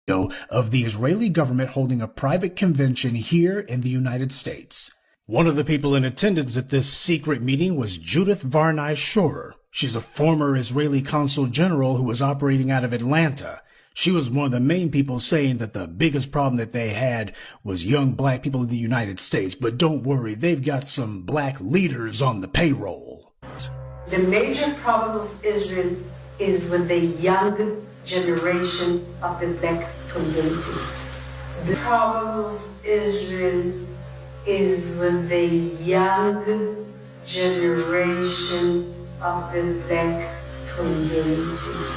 of the Israeli government holding a private convention here in the United States. One of the people in attendance at this secret meeting was Judith Varney Shorer. She's a former Israeli consul general who was operating out of Atlanta. She was one of the main people saying that the biggest problem that they had was young black people in the United States. But don't worry, they've got some black leaders on the payroll. The major problem of Israel is with the young generation of the black community. The problem of Israel is with the young generation of the black community.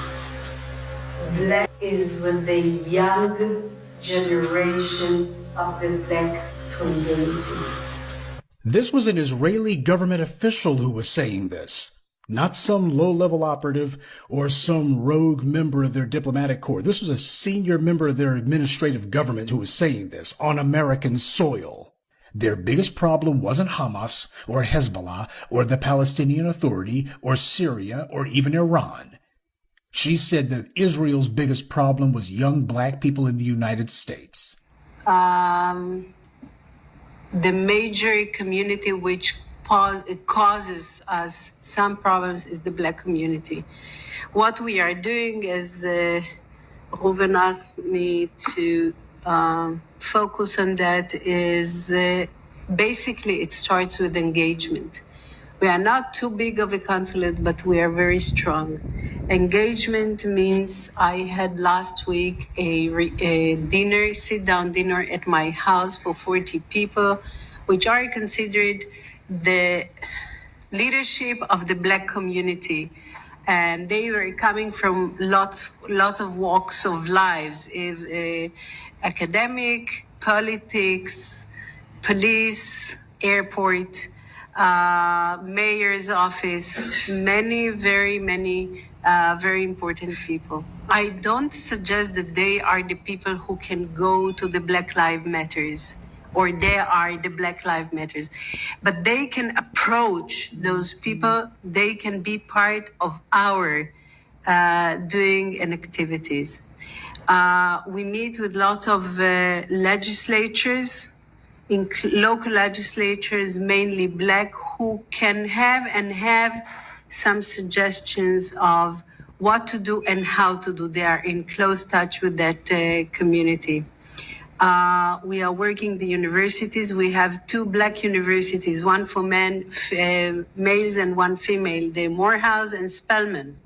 Black is with the young generation of the black community. This was an Israeli government official who was saying this. Not some low-level operative or some rogue member of their diplomatic corps. This was a senior member of their administrative government who was saying this on American soil. Their biggest problem wasn't Hamas or Hezbollah or the Palestinian Authority or Syria or even Iran. She said that Israel's biggest problem was young black people in the United States. The major community which causes us some problems is the black community. What we are doing is, Ruben asked me to focus on that, is basically it starts with engagement. We are not too big of a consulate, but we are very strong. Engagement means I had last week a dinner, sit-down dinner at my house for 40 people, which are considered the leadership of the black community. And they were coming from lots of walks of lives, academic, politics, police, airport, mayor's office, many very important people. I don't suggest that they are the people who can go to the Black Lives Matters, or they are the Black Lives Matters, but they can approach those people. They can be part of our doing and activities. We meet with lots of legislatures, in local legislatures, mainly black, who can have some suggestions of what to do and how to do. They are in close touch with that community. We are working the universities. We have 2 black universities, one for males and one female, the Morehouse and Spelman.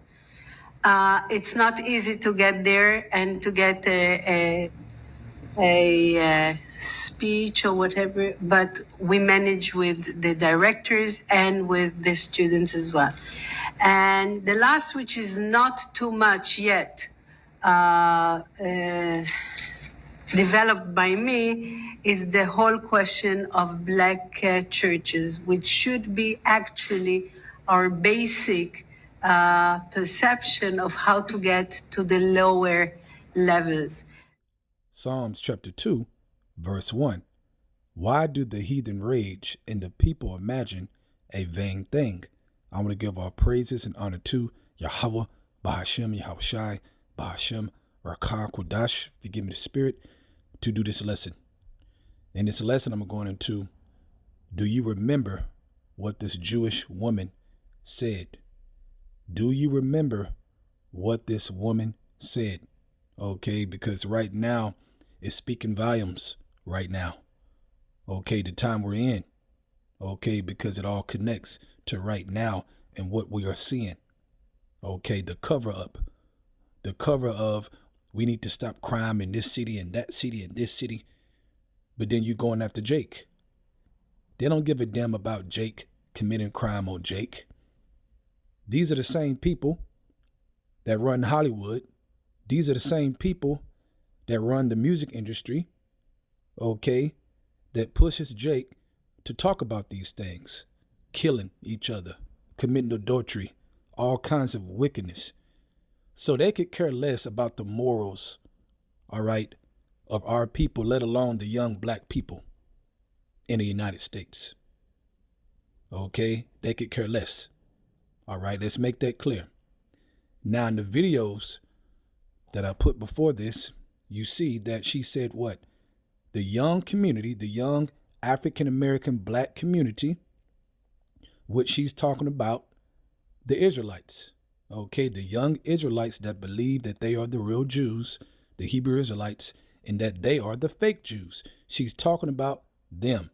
It's not easy to get there and to get a speech or whatever, but we manage with the directors and with the students as well. And the last, which is not too much yet developed by me, is the whole question of black churches, which should be actually our basic perception of how to get to the lower levels. Psalms chapter 2, verse 1. Why do the heathen rage and the people imagine a vain thing? I want to give our praises and honor to YAHAWAH, BAHASHAM, YAHWAHSHI, BAHASHAM, RAKAH, if you give me the spirit to do this lesson. In this lesson, I'm going into, do you remember what this Jewish woman said? Do you remember what this woman said? Okay, because right now it's speaking volumes right now. Okay, the time we're in. Okay, because it all connects to right now and what we are seeing. Okay, the cover up. The cover of we need to stop crime in this city and that city and this city. But then you going after Jake. They don't give a damn about Jake committing crime on Jake. These are the same people that run Hollywood. These are the same people that run the music industry, okay, that pushes Jake to talk about these things, killing each other, committing adultery, all kinds of wickedness. So they could care less about the morals, all right, of our people, let alone the young black people in the United States. Okay, they could care less. All right, let's make that clear. Now in the videos that I put before this, you see that she said what? The young community, the young African-American black community, which she's talking about, the Israelites. Okay, the young Israelites that believe that they are the real Jews, the Hebrew Israelites, and that they are the fake Jews. She's talking about them.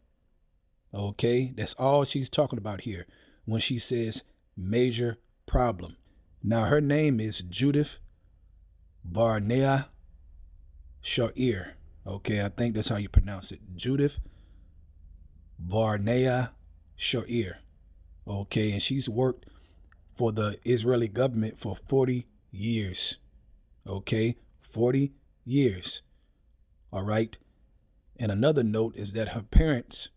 Okay, that's all she's talking about here when she says major problem. Now, her name is Judith Barnea Sha'ir. Okay, I think that's how you pronounce it. Judith Barnea Sha'ir. Okay, and she's worked for the Israeli government for 40 years. Okay, 40 years. All right. And another note is that her parents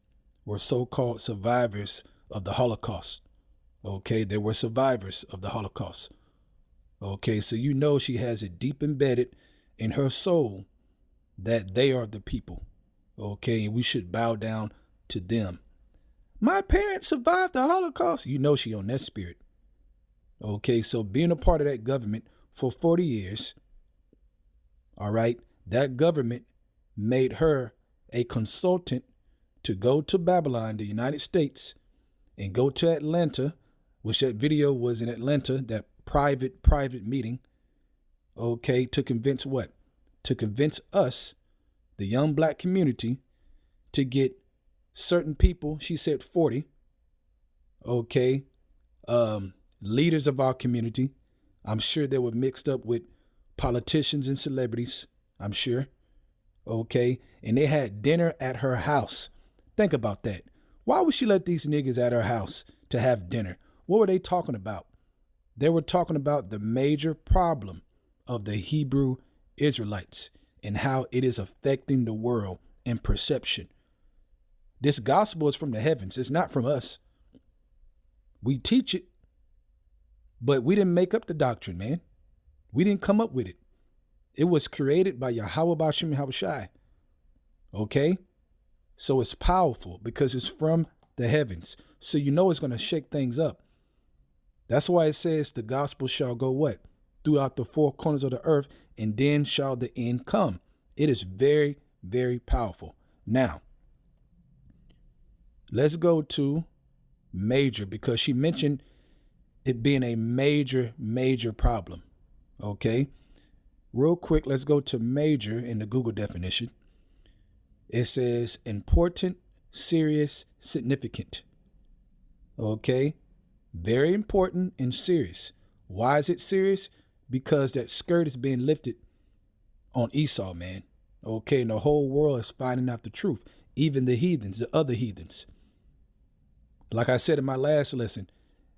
were so-called survivors of the Holocaust. Okay, they were survivors of the Holocaust. Okay, so you know she has it deep embedded in her soul that they are the people. Okay, and we should bow down to them. My parents survived the Holocaust. You know she on that spirit. Okay, so being a part of that government for 40 years, all right, that government made her a consultant to go to Babylon, the United States, and go to Atlanta, which that video was in Atlanta, that private meeting, okay, to convince what? To convince us, the young black community, to get certain people, she said 40, okay, leaders of our community. I'm sure they were mixed up with politicians and celebrities, I'm sure. Okay, and they had dinner at her house. Think about that. Why would she let these niggas at her house to have dinner? What were they talking about? They were talking about the major problem of the Hebrew Israelites and how it is affecting the world in perception. This gospel is from the heavens. It's not from us. We teach it, but we didn't make up the doctrine, man. We didn't come up with it. It was created by YAHAWAH, BAHASHAM, YAHAWASHI. Okay? So it's powerful because it's from the heavens. So you know it's going to shake things up. That's why it says the gospel shall go what? Throughout the four corners of the earth, and then shall the end come. It is very, very powerful. Now, let's go to major, because she mentioned it being a major problem. Okay? Real quick, let's go to major in the Google definition. It says important, serious, significant. Okay? Very important and serious. Why is it serious? Because that skirt is being lifted on Esau, man. Okay, and the whole world is finding out the truth. Even the heathens, the other heathens. Like I said in my last lesson,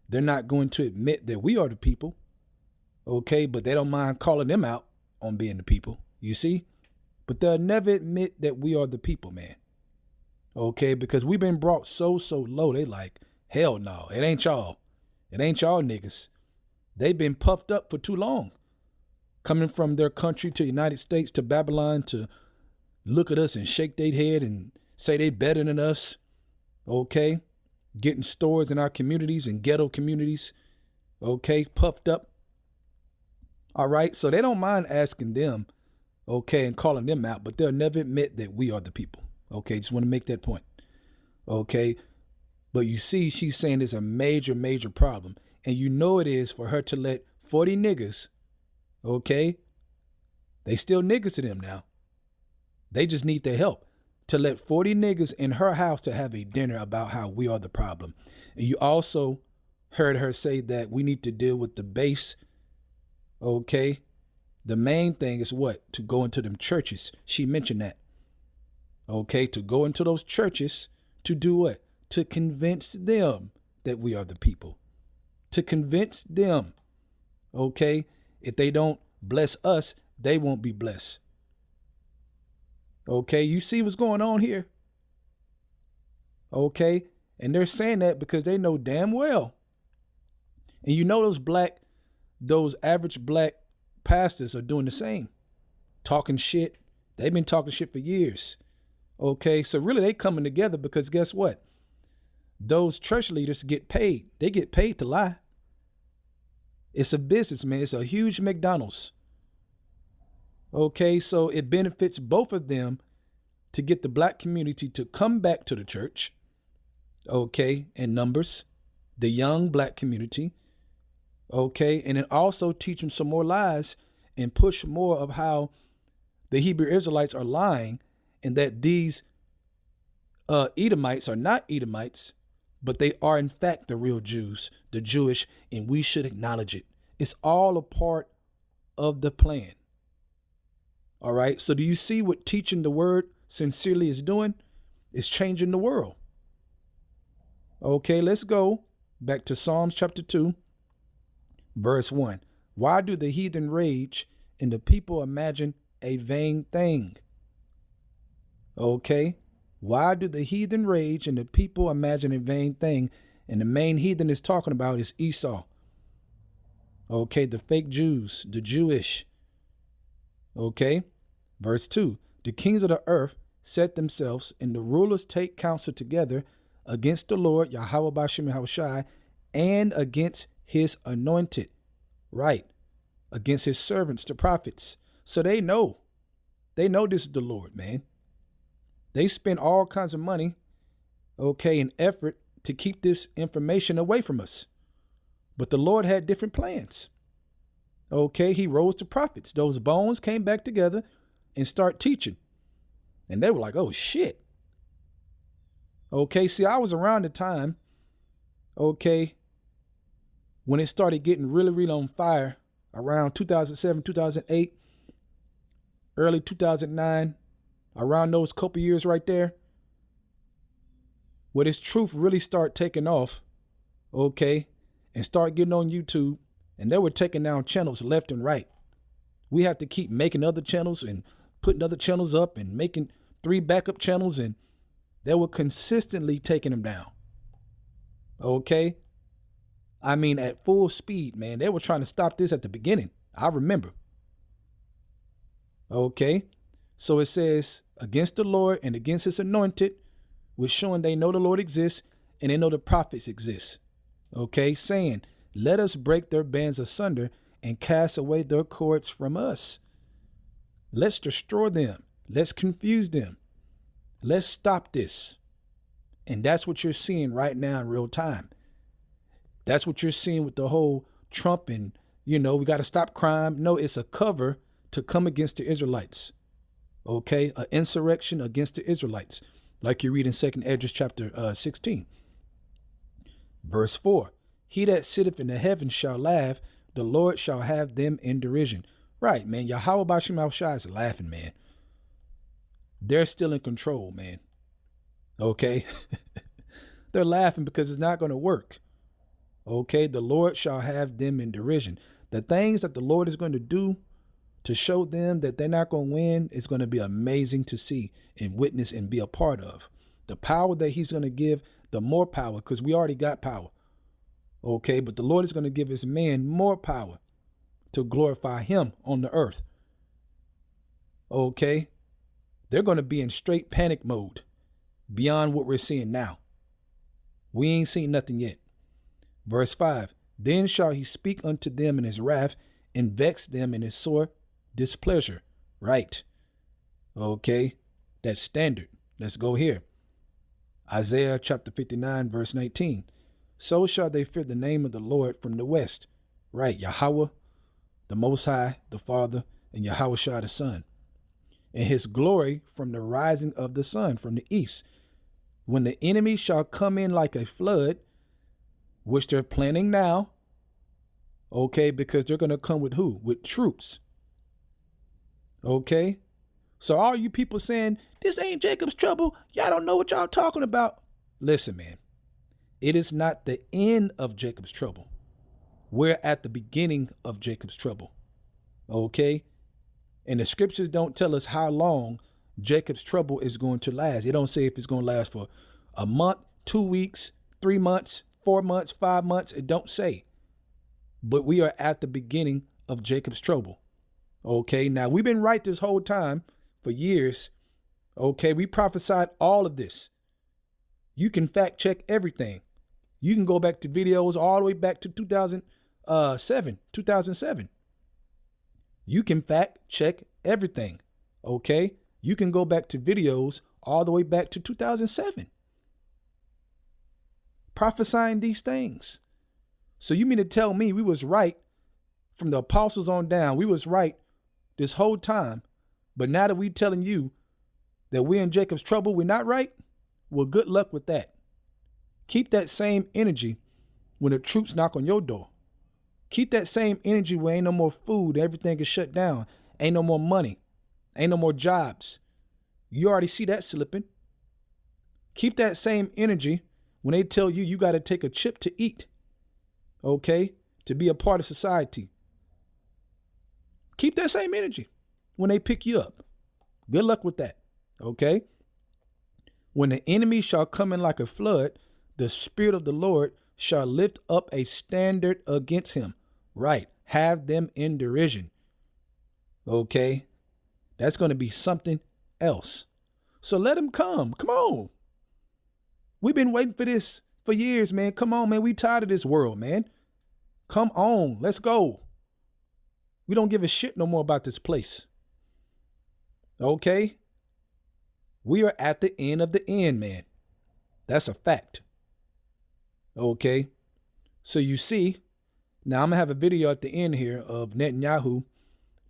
they're not going to admit that we are the people. Okay, but they don't mind calling them out on being the people, you see? But they'll never admit that we are the people, man. Okay, because we've been brought so low. They like, hell no, it ain't y'all. It ain't y'all niggas. They've been puffed up for too long. Coming from their country to the United States to Babylon to look at us and shake their head and say they better than us. Okay, getting stores in our communities and ghetto communities. Okay, puffed up. All right, so they don't mind asking them, okay, and calling them out, but they'll never admit that we are the people. Okay, just want to make that point. Okay, but you see, she's saying it's a major problem. And you know it is for her to let 40 niggas, okay, they still niggas to them now. They just need their help. To let 40 niggas in her house to have a dinner about how we are the problem. And you also heard her say that we need to deal with the base. Okay, the main thing is what? To go into them churches. She mentioned that. Okay, to go into those churches to do what? To convince them that we are the people. To convince them. Okay, if they don't bless us, they won't be blessed. Okay, you see what's going on here? Okay, and they're saying that because they know damn well. And you know those average black pastors are doing the same. Talking shit. They've been talking shit for years. Okay, so really they coming together because guess what? Those church leaders get paid. They get paid to lie. It's a business, man. It's a huge McDonald's. Okay, so it benefits both of them to get the black community to come back to the church, okay, in numbers, the young black community, okay, and then also teach them some more lies and push more of how the Hebrew Israelites are lying and that these Edomites are not Edomites, but they are in fact the real Jews, the Jewish, and we should acknowledge it. It's all a part of the plan. All right. So do you see what teaching the word sincerely is doing? It's changing the world. Okay, let's go back to Psalms chapter 2, verse 1. Why do the heathen rage and the people imagine a vain thing? Okay. Why do the heathen rage and the people imagine a vain thing? And the main heathen is talking about is Esau. Okay, the fake Jews, the Jewish. Okay, verse 2. The kings of the earth set themselves and the rulers take counsel together against the Lord, YAHAWAH, BAHASHAM, YAHAWASHI, and against his anointed. Right, against his servants, the prophets. So they know this is the Lord, man. They spend all kinds of money, okay, and effort to keep this information away from us. But the Lord had different plans. Okay, he rose the prophets. Those bones came back together and start teaching. And they were like, oh, shit. Okay, see, I was around the time, okay, when it started getting really, really on fire around 2007, 2008, early 2009. Around those couple years right there, where this truth really start taking off, okay, and start getting on YouTube, and they were taking down channels left and right. We have to keep making other channels and putting other channels up and making 3 backup channels, and they were consistently taking them down. Okay, I mean at full speed, man. They were trying to stop this at the beginning. I remember. Okay. So it says, against the Lord and against his anointed, which showing they know the Lord exists and they know the prophets exist. Okay, saying, let us break their bands asunder and cast away their cords from us. Let's destroy them. Let's confuse them. Let's stop this. And that's what you're seeing right now in real time. That's what you're seeing with the whole Trump and, we got to stop crime. No, it's a cover to come against the Israelites. Okay, an insurrection against the Israelites, like you read in 2nd Esdras chapter 16. Verse 4, he that sitteth in the heavens shall laugh, the Lord shall have them in derision. Right, man, YAHAWAH, BAHASHAM, YAHAWASHI is laughing, man. They're still in control, man. Okay, they're laughing because it's not going to work. Okay, the Lord shall have them in derision. The things that the Lord is going to do to show them that they're not going to win is going to be amazing to see and witness and be a part of. The power that he's going to give, the more power, because we already got power. Okay, but the Lord is going to give his men more power to glorify him on the earth. Okay, they're going to be in straight panic mode beyond what we're seeing now. We ain't seen nothing yet. Verse 5, then shall he speak unto them in his wrath and vex them in his sore displeasure. Right. Okay. That's standard. Let's go here. Isaiah chapter 59, verse 19. So shall they fear the name of the Lord from the west. Right. YAHAWAH, the Most High, the Father, and YAHAWASHI, the Son. And his glory from the rising of the sun from the east. When the enemy shall come in like a flood, which they're planning now. Okay. Because they're going to come with who? With troops. Okay, so all you people saying, this ain't Jacob's trouble, y'all don't know what y'all talking about. Listen, man, it is not the end of Jacob's trouble. We're at the beginning of Jacob's trouble. Okay, and the scriptures don't tell us how long Jacob's trouble is going to last. It don't say if it's going to last for a month, 2 weeks, 3 months, 4 months, 5 months. It don't say. But we are at the beginning of Jacob's trouble. Okay, now we've been right this whole time for years. Okay, we prophesied all of this. You can fact check everything. You can go back to videos all the way back to 2007. You can fact check everything. Okay. You can go back to videos all the way back to 2007. Prophesying these things. So you mean to tell me we was right from the apostles on down? We was right this whole time. But now that we telling you that we're in Jacob's trouble, we're not right? Well, good luck with that. Keep that same energy when the troops knock on your door. Keep that same energy when ain't no more food, everything is shut down, ain't no more money, ain't no more jobs. You already see that slipping. Keep that same energy when they tell you you got to take a chip to eat, okay, to be a part of society. Keep that same energy when they pick you up. Good luck with that, okay? When the enemy shall come in like a flood, the Spirit of the Lord shall lift up a standard against him. Right. Have them in derision. Okay. That's going to be something else. So let him come. Come on. We've been waiting for this for years, man. Come on, man. We tired of this world, man. Come on. Let's go. We don't give a shit no more about this place. Okay. We are at the end of the end, man. That's a fact. Okay. So you see, now I'm going to have a video at the end here of Netanyahu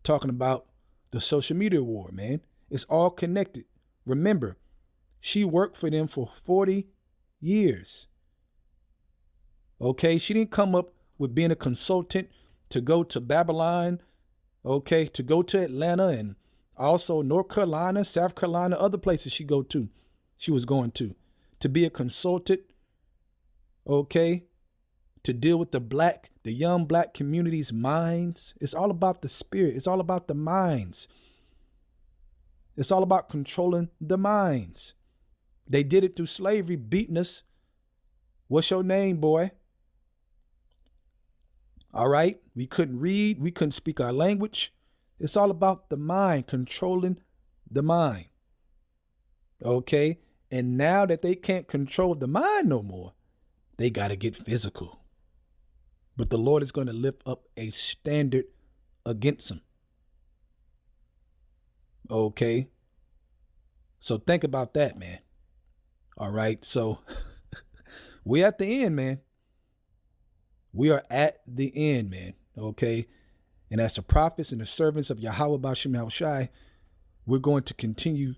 talking about the social media war, man. It's all connected. Remember, she worked for them for 40 years. Okay. She didn't come up with being a consultant to go to Babylon. Okay. To go to Atlanta and also North Carolina, South Carolina, other places she was going to be a consultant. Okay. To deal with the young black community's minds. It's all about the spirit. It's all about the minds. It's all about controlling the minds. They did it through slavery, beating us. What's your name, boy? All right. We couldn't read. We couldn't speak our language. It's all about the mind, controlling the mind. Okay. And now that they can't control the mind no more, they got to get physical. But the Lord is going to lift up a standard against them. Okay. So think about that, man. All right. So we're at the end, man. We are at the end, man. Okay. And as the prophets and the servants of Yahawah BAHASHAM Yahawashi, we're going to continue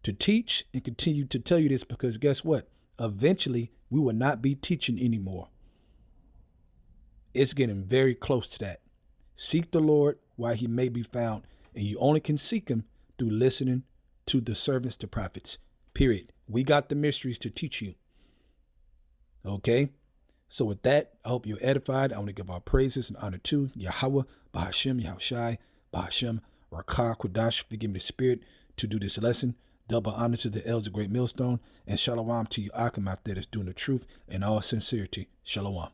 to teach and continue to tell you this, because guess what? Eventually, we will not be teaching anymore. It's getting very close to that. Seek the Lord while he may be found. And you only can seek him through listening to the servants, the prophets, period. We got the mysteries to teach you. Okay. So with that, I hope you're edified. I want to give our praises and honor to Yahawah BAHASHAM Yahawashi, BAHASHAM Rakah Kodash, for giving the spirit to do this lesson. Double honor to the elders of Great Millstone, and shalom to you, Akim, after that's doing the truth in all sincerity. Shalom.